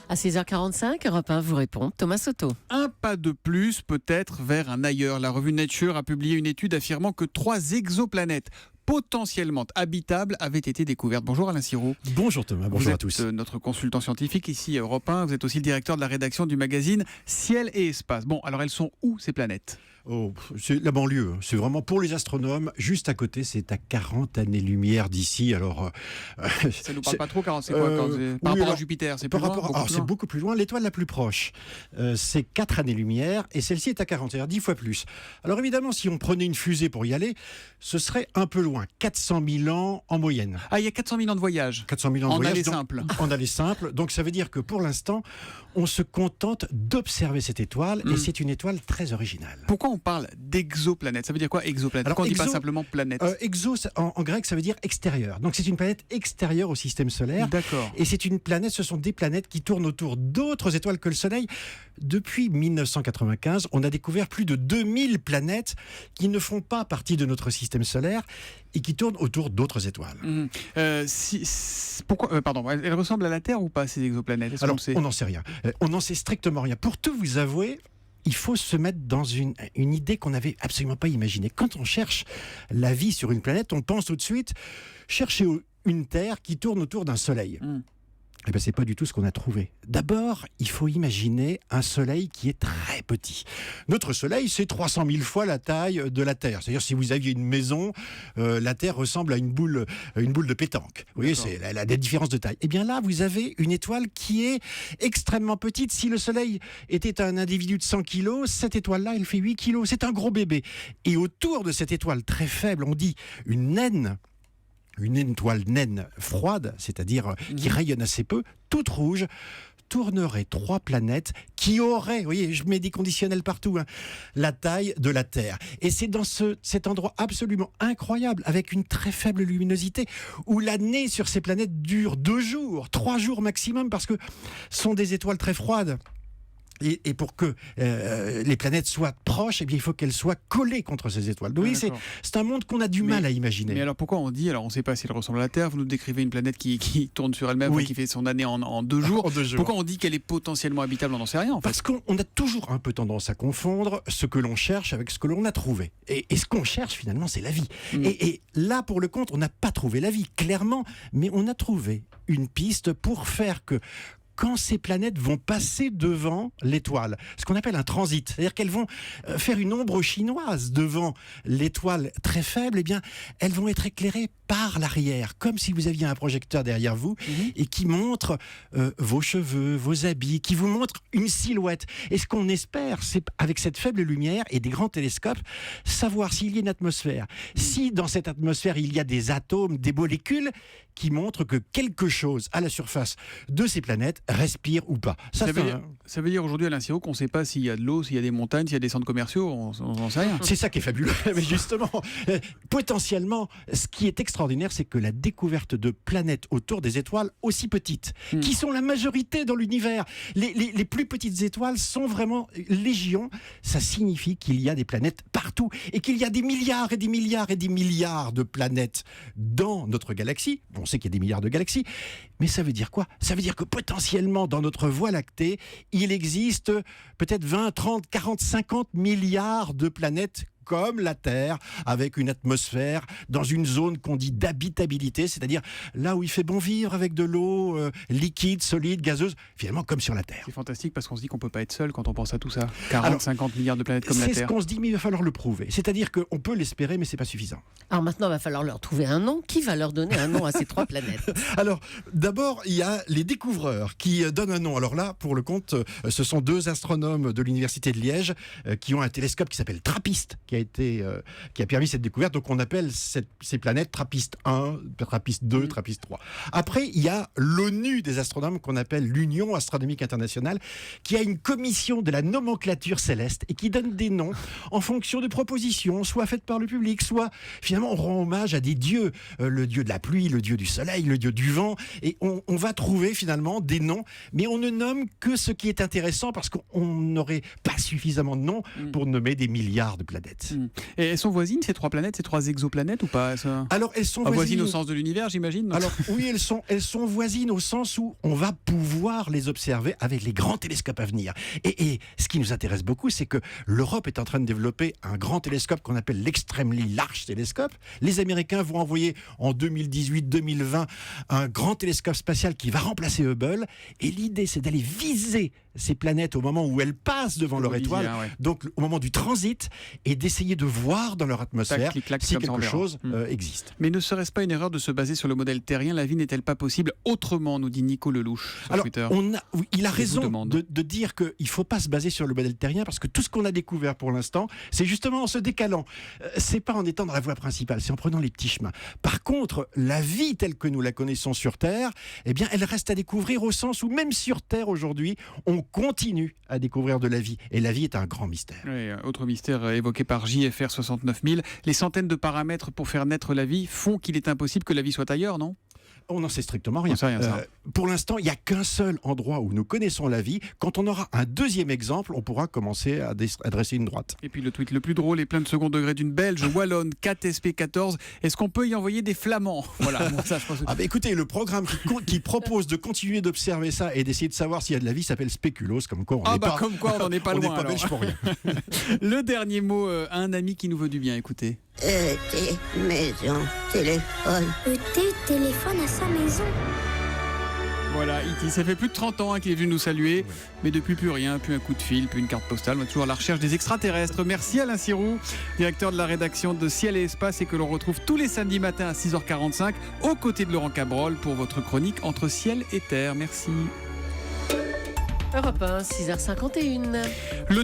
À 6h45, Europe 1 vous répond, Thomas Soto. Un pas de plus peut-être vers un ailleurs. La revue Nature a publié une étude affirmant que 3 exoplanètes potentiellement habitables avaient été découvertes. Bonjour Alain Sirou. Bonjour Thomas, bonjour à tous. Vous êtes notre consultant scientifique ici à Europe 1. Vous êtes aussi le directeur de la rédaction du magazine Ciel et Espace. Bon, alors elles sont où ces planètes ? C'est la banlieue, c'est vraiment pour les astronomes, juste à côté, c'est à 40 années-lumière d'ici. Alors, ça nous parle pas trop, car c'est quoi par rapport à Jupiter, c'est plus loin, c'est beaucoup plus loin. L'étoile la plus proche, c'est 4 années-lumière, et celle-ci est à 40, c'est-à-dire 10 fois plus. Alors évidemment, si on prenait une fusée pour y aller, ce serait un peu loin, 400 000 ans en moyenne. Ah, il y a 400 000 ans de voyage. 400 000 ans de voyage. En aller simple. Donc ça veut dire que pour l'instant, on se contente d'observer cette étoile, et c'est une étoile très originale. Pourquoi on parle d'exoplanète? Ça veut dire quoi, exoplanète? Pourquoi on ne dit pas simplement planète? Exo, en grec, ça veut dire extérieur. Donc c'est une planète extérieure au système solaire. D'accord. Et c'est une planète, ce sont des planètes qui tournent autour d'autres étoiles que le Soleil. Depuis 1995, on a découvert plus de 2000 planètes qui ne font pas partie de notre système solaire et qui tournent autour d'autres étoiles. Pourquoi, elles ressemblent à la Terre ou pas, ces exoplanètes? Alors, on n'en sait rien. On n'en sait strictement rien. Pour tout vous avouer, il faut se mettre dans une idée qu'on n'avait absolument pas imaginée. Quand on cherche la vie sur une planète, on pense tout de suite chercher une Terre qui tourne autour d'un Soleil. Eh bien, c'est pas du tout ce qu'on a trouvé. D'abord, il faut imaginer un Soleil qui est très petit. Notre Soleil, c'est 300 000 fois la taille de la Terre. C'est-à-dire, si vous aviez une maison, la Terre ressemble à une boule de pétanque. Vous voyez, elle a des différences de taille. Eh bien là, vous avez une étoile qui est extrêmement petite. Si le Soleil était un individu de 100 kilos, cette étoile-là, elle fait 8 kilos. C'est un gros bébé. Et autour de cette étoile très faible, on dit une naine. Une étoile naine froide, c'est-à-dire qui rayonne assez peu, toute rouge, tournerait 3 planètes qui auraient, vous voyez, je mets des conditionnels partout, la taille de la Terre. Et c'est dans cet endroit absolument incroyable, avec une très faible luminosité, où l'année sur ces planètes dure 2 jours, 3 jours maximum, parce que ce sont des étoiles très froides. Et pour que les planètes soient proches, eh bien, il faut qu'elles soient collées contre ces étoiles. Donc, c'est un monde qu'on a du mal à imaginer. Mais alors pourquoi on dit, on ne sait pas si elle ressemble à la Terre, vous nous décrivez une planète qui tourne sur elle-même, qui fait son année en 2 jours. Pourquoi on dit qu'elle est potentiellement habitable? On n'en sait rien en fait. Parce qu'on a toujours un peu tendance à confondre ce que l'on cherche avec ce que l'on a trouvé. Et ce qu'on cherche finalement, c'est la vie. Et là, pour le compte, on n'a pas trouvé la vie, clairement, mais on a trouvé une piste pour faire que quand ces planètes vont passer devant l'étoile, ce qu'on appelle un transit, c'est-à-dire qu'elles vont faire une ombre chinoise devant l'étoile très faible, eh bien, elles vont être éclairées par l'arrière, comme si vous aviez un projecteur derrière vous et qui montre vos cheveux, vos habits, qui vous montre une silhouette. Et ce qu'on espère, c'est avec cette faible lumière et des grands télescopes, savoir s'il y a une atmosphère. Si dans cette atmosphère, il y a des atomes, des molécules qui montrent que quelque chose à la surface de ces planètes respire ou pas. Ça veut dire aujourd'hui, Alain Sirou, qu'on ne sait pas s'il y a de l'eau, s'il y a des montagnes, s'il y a des centres commerciaux, on n'en sait rien. C'est ça qui est fabuleux. Mais justement, potentiellement, ce qui est extraordinaire, c'est que la découverte de planètes autour des étoiles aussi petites, qui sont la majorité dans l'univers, les plus petites étoiles sont vraiment légion. Ça signifie qu'il y a des planètes partout et qu'il y a des milliards et des milliards et des milliards de planètes dans notre galaxie. On sait qu'il y a des milliards de galaxies, mais ça veut dire quoi? Ça veut dire que potentiellement, dans notre Voie lactée, il existe peut-être 20, 30, 40, 50 milliards de planètes comme la Terre, avec une atmosphère dans une zone qu'on dit d'habitabilité, c'est-à-dire là où il fait bon vivre avec de l'eau liquide, solide, gazeuse, finalement comme sur la Terre. C'est fantastique parce qu'on se dit qu'on ne peut pas être seul quand on pense à tout ça. 40, 50 milliards de planètes comme la Terre. C'est ce qu'on se dit, mais il va falloir le prouver. C'est-à-dire qu'on peut l'espérer, mais c'est pas suffisant. Alors maintenant, il va falloir leur trouver un nom. Qui va leur donner un nom à ces 3 planètes? Alors, d'abord, il y a les découvreurs qui donnent un nom. Alors là, pour le compte, ce sont 2 astronomes de l'Université de Liège qui ont un télescope qui s'appelle TRAPPIST, qui a permis cette découverte. Donc on appelle ces planètes TRAPPIST 1, TRAPPIST 2, TRAPPIST 3. Après, il y a l'ONU des astronomes qu'on appelle l'Union astronomique internationale, qui a une commission de la nomenclature céleste et qui donne des noms en fonction de propositions, soit faites par le public, soit finalement on rend hommage à des dieux, le dieu de la pluie, le dieu du soleil, le dieu du vent, et on va trouver finalement des noms, mais on ne nomme que ce qui est intéressant parce qu'on n'aurait pas suffisamment de noms pour nommer des milliards de planètes. transit. Et elles sont voisines, ces 3 planètes, ces 3 exoplanètes ou pas ça... Alors, elles sont voisines voisines au sens de l'univers, j'imagine. Alors oui, elles sont voisines au sens où on va pouvoir les observer avec les grands télescopes à venir. Et ce qui nous intéresse beaucoup, c'est que l'Europe est en train de développer un grand télescope qu'on appelle l'Extremely Large Telescope. Les Américains vont envoyer en 2018-2020 un grand télescope spatial qui va remplacer Hubble. Et l'idée, c'est d'aller viser ces planètes au moment où elles passent devant leur étoile, donc au moment du transit, et d'essayer de voir dans leur atmosphère si quelque chose existe. Mais ne serait-ce pas une erreur de se baser sur le modèle terrien? La vie n'est-elle pas possible autrement, nous dit Nico Lelouch sur Twitter. Il a raison de dire qu'il ne faut pas se baser sur le modèle terrien, parce que tout ce qu'on a découvert pour l'instant, c'est justement en se décalant. C'est pas en étant dans la voie principale, c'est en prenant les petits chemins. Par contre, la vie telle que nous la connaissons sur Terre, eh bien, elle reste à découvrir, au sens où même sur Terre aujourd'hui, on continue à découvrir de la vie. Et la vie est un grand mystère. Oui, autre mystère évoqué par JFR 69000. Les centaines de paramètres pour faire naître la vie font qu'il est impossible que la vie soit ailleurs, non ? On n'en sait strictement rien. Pour l'instant, il n'y a qu'un seul endroit où nous connaissons la vie. Quand on aura un deuxième exemple, on pourra commencer à dresser une droite. Et puis le tweet le plus drôle et plein de second degré d'une Belge, Wallonne 4SP14. Est-ce qu'on peut y envoyer des flamands? Voilà. Ça, je pense que... écoutez, le programme qui propose de continuer d'observer ça et d'essayer de savoir s'il y a de la vie s'appelle Spéculoos. Comme quoi, comme quoi, on n'en est pas loin. On n'est pas belge pour rien. Le dernier mot à un ami qui nous veut du bien. Écoutez. Maison, téléphone. Téléphone à sa maison. Voilà, E.T. Ça fait plus de 30 ans qu'il est venu nous saluer, mais depuis plus rien, plus un coup de fil, plus une carte postale. On est toujours à la recherche des extraterrestres. Merci Alain Sirou, directeur de la rédaction de Ciel et Espace, et que l'on retrouve tous les samedis matins à 6h45 aux côtés de Laurent Cabrol pour votre chronique Entre Ciel et Terre. Merci. Europe 1, 6h51.